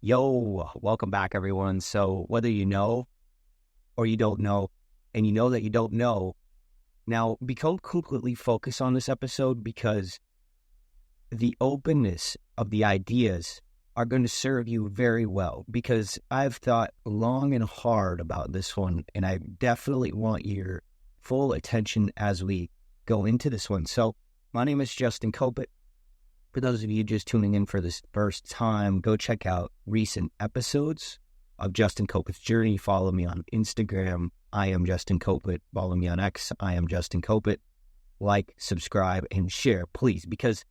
Yo, welcome back, everyone. So, whether you know or you don't know, and you know that you don't know, now become completely focused on this episode because the openness of the ideas are going to serve you very well. Because I've thought long and hard about this one, and I definitely want your full attention as we go into this one. So, my name is Justin Kopet. For those of you just tuning in for this first time, go check out recent episodes of Justin Kopet's Journey. Follow me on Instagram. I am Justin Kopet. Follow me on X. I am Justin Kopet. Like, subscribe, and share, please. Because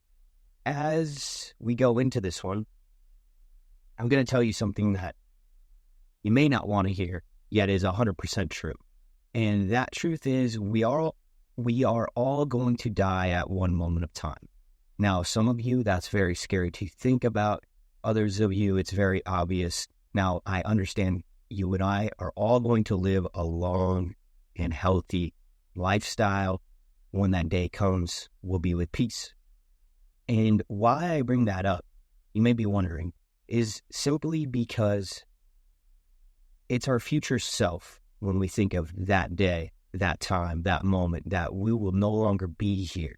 as we go into this one, I'm going to tell you something that you may not want to hear, yet is 100% true. And that truth is we are all going to die at one moment of time. Now, some of you, that's very scary to think about. Others of you, it's very obvious. Now, I understand you and I are all going to live a long and healthy lifestyle. When that day comes, we'll be with peace. And why I bring that up, you may be wondering, is simply because it's our future self when we think of that day, that time, that moment, that we will no longer be here.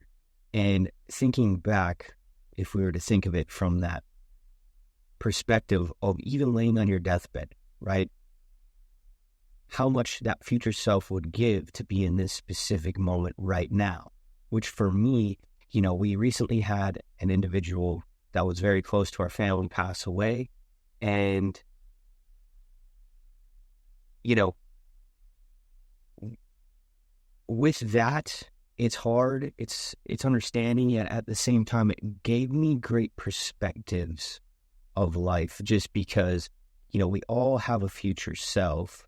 And thinking back, if we were to think of it from that perspective of even laying on your deathbed, right? How much that future self would give to be in this specific moment right now, which for me, we recently had an individual that was very close to our family pass away. And, with that, it's hard, it's understanding, yet at the same time, it gave me great perspectives of life just because, we all have a future self,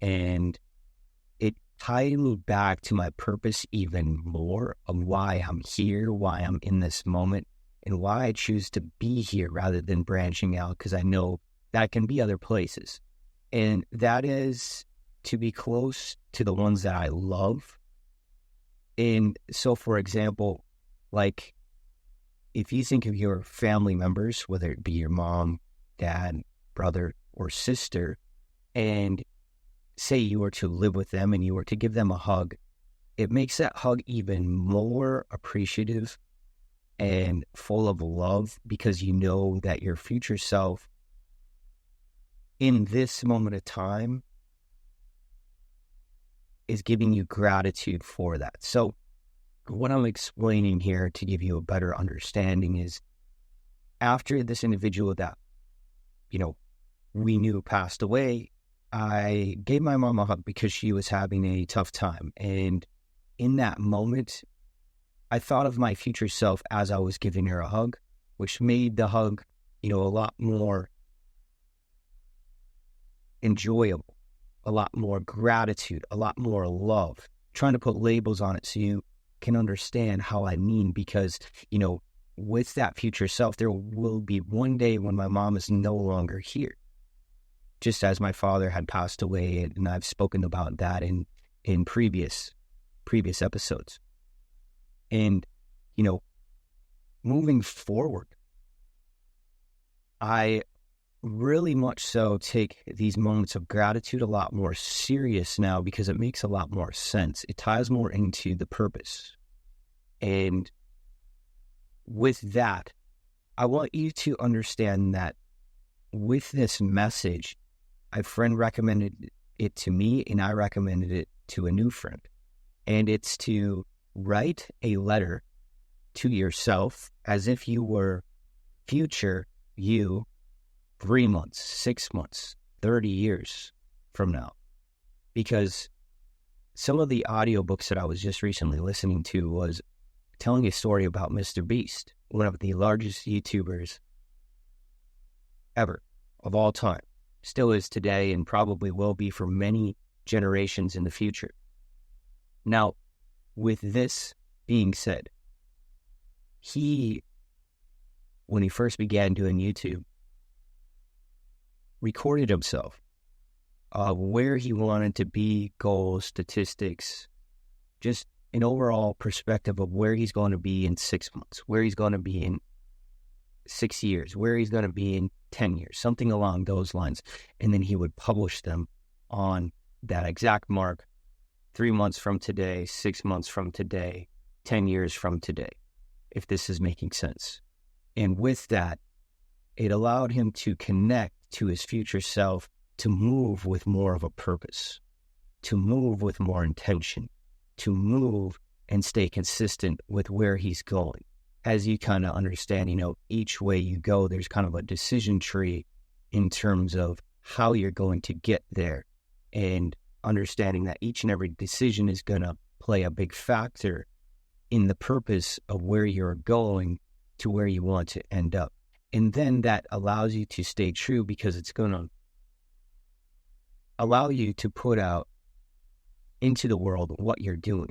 and it tied me back to my purpose even more of why I'm here, why I'm in this moment, and why I choose to be here rather than branching out, because I know that can be other places. And that is to be close to the ones that I love. And so, for example, like if you think of your family members, whether it be your mom, dad, brother, or sister, and say you were to live with them and you were to give them a hug, it makes that hug even more appreciative and full of love because you know that your future self in this moment of time is giving you gratitude for that. So what I'm explaining here to give you a better understanding is after this individual that, we knew passed away, I gave my mom a hug because she was having a tough time. And in that moment, I thought of my future self as I was giving her a hug, which made the hug, a lot more enjoyable, a lot more gratitude, a lot more love, trying to put labels on it so you can understand how I mean, because, with that future self, there will be one day when my mom is no longer here, just as my father had passed away, and I've spoken about that in previous episodes. And, moving forward, I really much so take these moments of gratitude a lot more serious now because it makes a lot more sense. It ties more into the purpose. And with that, I want you to understand that with this message, a friend recommended it to me and I recommended it to a new friend. And it's to write a letter to yourself as if you were future you 3 months, 6 months, 30 years from now. Because some of the audiobooks that I was just recently listening to was telling a story about Mr. Beast, one of the largest YouTubers ever, of all time. Still is today and probably will be for many generations in the future. Now, with this being said, when he first began doing YouTube, recorded himself where he wanted to be, goals, statistics, just an overall perspective of where he's going to be in 6 months, where he's going to be in 6 years, where he's going to be in 10 years, something along those lines. And then he would publish them on that exact mark, 3 months from today, 6 months from today, 10 years from today, if this is making sense. And with that, it allowed him to connect to his future self, to move with more of a purpose, to move with more intention, to move and stay consistent with where he's going. As you kind of understand, each way you go, there's kind of a decision tree in terms of how you're going to get there, and understanding that each and every decision is going to play a big factor in the purpose of where you're going to where you want to end up. And then that allows you to stay true, because it's going to allow you to put out into the world what you're doing.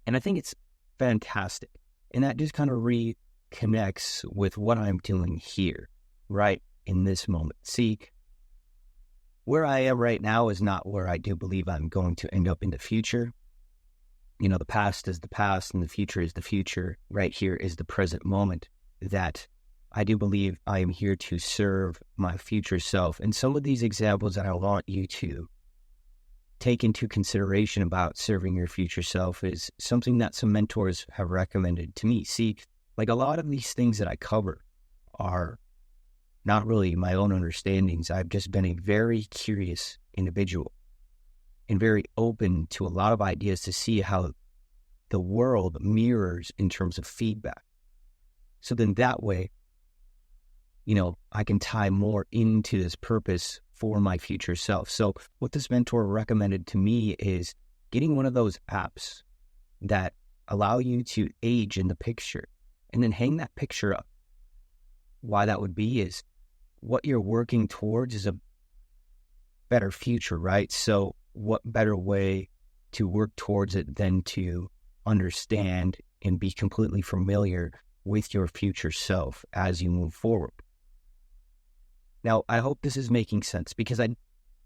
And I think it's fantastic. And that just kind of reconnects with what I'm doing here, right in this moment. See, where I am right now is not where I do believe I'm going to end up in the future. The past is the past and the future is the future. Right here is the present moment that I do believe I am here to serve my future self. And some of these examples that I want you to take into consideration about serving your future self is something that some mentors have recommended to me. See, like, a lot of these things that I cover are not really my own understandings. I've just been a very curious individual and very open to a lot of ideas to see how the world mirrors in terms of feedback. So then that way, I can tie more into this purpose for my future self. So what this mentor recommended to me is getting one of those apps that allow you to age in the picture and then hang that picture up. Why that would be is what you're working towards is a better future, right? So what better way to work towards it than to understand and be completely familiar with your future self as you move forward. Now, I hope this is making sense, because I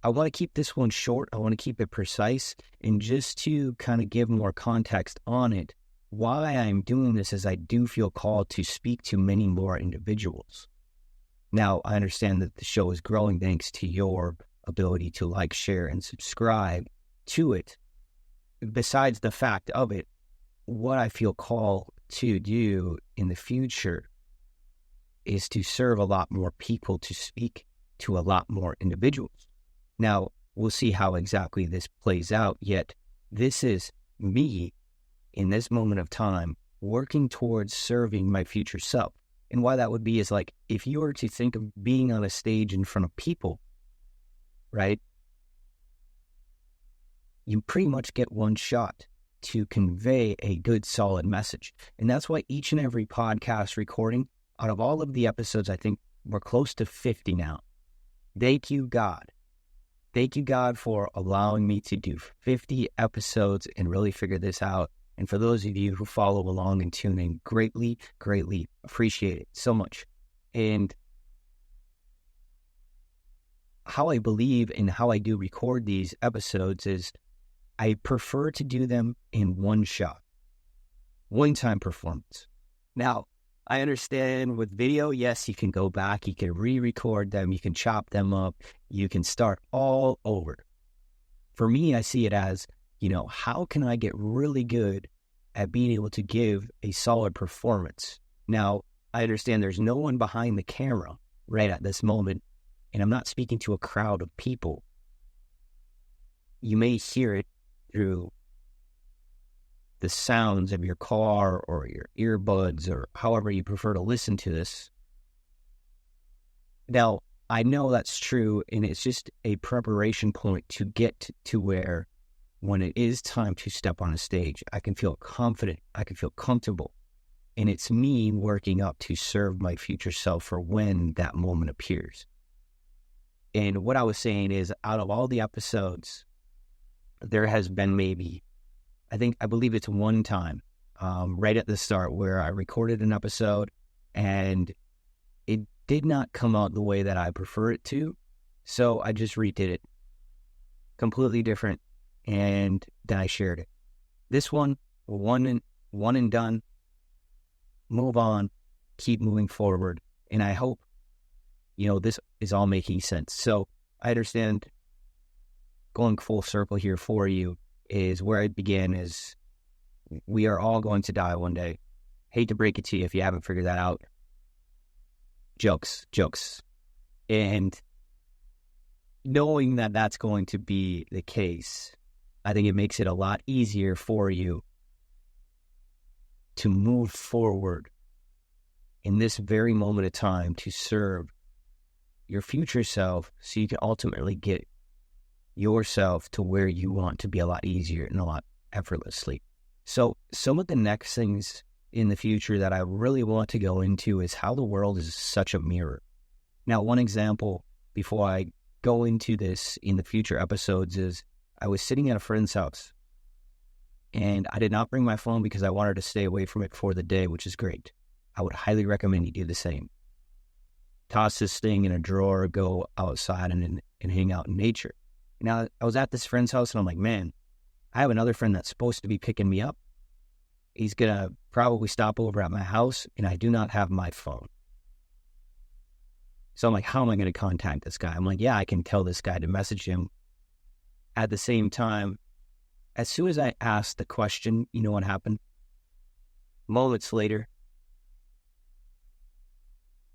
want to keep this one short. I want to keep it precise, and just to kind of give more context on it, why I'm doing this is I do feel called to speak to many more individuals. Now, I understand that the show is growing thanks to your ability to like, share, and subscribe to it. Besides the fact of it, what I feel called to do in the future is to serve a lot more people, to speak to a lot more individuals. Now, we'll see how exactly this plays out, yet this is me in this moment of time working towards serving my future self. And why that would be is, like, if you were to think of being on a stage in front of people, right, you pretty much get one shot to convey a good, solid message. And that's why each and every podcast recording, out of all of the episodes, I think we're close to 50 now. Thank you, God. Thank you, God, for allowing me to do 50 episodes and really figure this out. And for those of you who follow along and tune in, greatly, greatly appreciate it so much. And how I believe and how I do record these episodes is I prefer to do them in one shot, one-time performance. Now, I understand with video, yes, you can go back, you can re-record them, you can chop them up, you can start all over. For me, I see it as, how can I get really good at being able to give a solid performance? Now, I understand there's no one behind the camera right at this moment, and I'm not speaking to a crowd of people. You may hear it through the sounds of your car or your earbuds or however you prefer to listen to this. Now, I know that's true, and it's just a preparation point to get to where, when it is time to step on a stage, I can feel confident, I can feel comfortable, and it's me working up to serve my future self for when that moment appears. And what I was saying is, out of all the episodes, there has been maybe, I believe it's one time, right at the start, where I recorded an episode and it did not come out the way that I prefer it to. So I just redid it completely different, and then I shared it. This one and done, move on, keep moving forward. And I hope, this is all making sense. So I understand, going full circle here for you, is where it began is we are all going to die one day. Hate to break it to you if you haven't figured that out. Jokes. And knowing that that's going to be the case, I think it makes it a lot easier for you to move forward in this very moment of time to serve your future self, so you can ultimately get yourself to where you want to be a lot easier and a lot effortlessly. So some of the next things in the future that I really want to go into is how the world is such a mirror. Now, one example before I go into this in the future episodes is I was sitting at a friend's house, and I did not bring my phone because I wanted to stay away from it for the day, which is great. I would highly recommend you do the same. Toss this thing in a drawer, go outside and hang out in nature. Now, I was at this friend's house, and I'm like, man, I have another friend that's supposed to be picking me up. He's going to probably stop over at my house, and I do not have my phone. So I'm like, how am I going to contact this guy? I'm like, yeah, I can tell this guy to message him. At the same time, as soon as I asked the question, you know what happened? Moments later,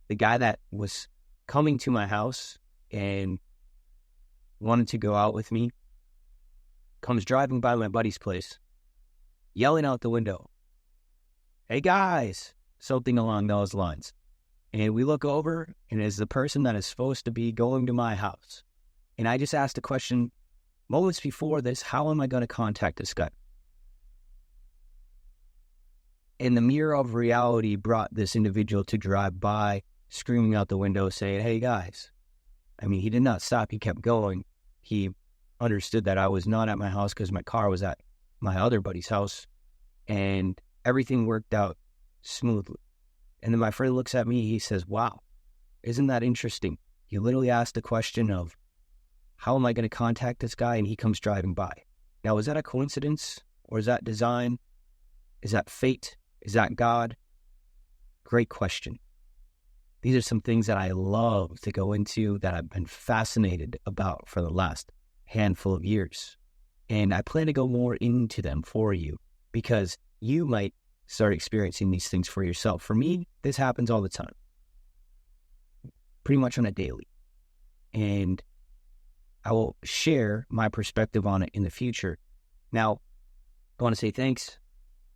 the guy that was coming to my house and wanted to go out with me comes driving by my buddy's place, yelling out the window, "Hey guys," something along those lines. And we look over, and it's the person that is supposed to be going to my house. And I just asked a question moments before this: how am I going to contact this guy? And the mirror of reality brought this individual to drive by, screaming out the window, saying, "Hey guys." I mean, he did not stop. He kept going. He understood that I was not at my house because my car was at my other buddy's house, and everything worked out smoothly. And then my friend looks at me, he says, "Wow, isn't that interesting? You literally asked the question of, how am I going to contact this guy?" And he comes driving by. Now, is that a coincidence, or is that design? Is that fate? Is that God? Great question. These are some things that I love to go into, that I've been fascinated about for the last handful of years. And I plan to go more into them for you, because you might start experiencing these things for yourself. For me, this happens all the time, pretty much on a daily. And I will share my perspective on it in the future. Now, I want to say thanks.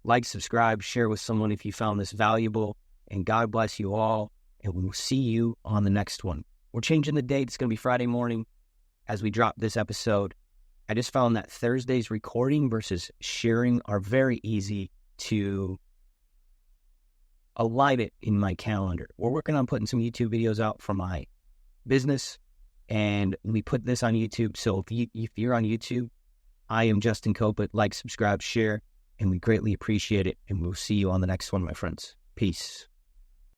Like, subscribe, share with someone if you found this valuable, and God bless you all. And we will see you on the next one. We're changing the date. It's going to be Friday morning as we drop this episode. I just found that Thursday's recording versus sharing are very easy to align it in my calendar. We're working on putting some YouTube videos out for my business, and we put this on YouTube. So if you're on YouTube, I am Justin Kopet. Like, subscribe, share, and we greatly appreciate it. And we'll see you on the next one, my friends. Peace.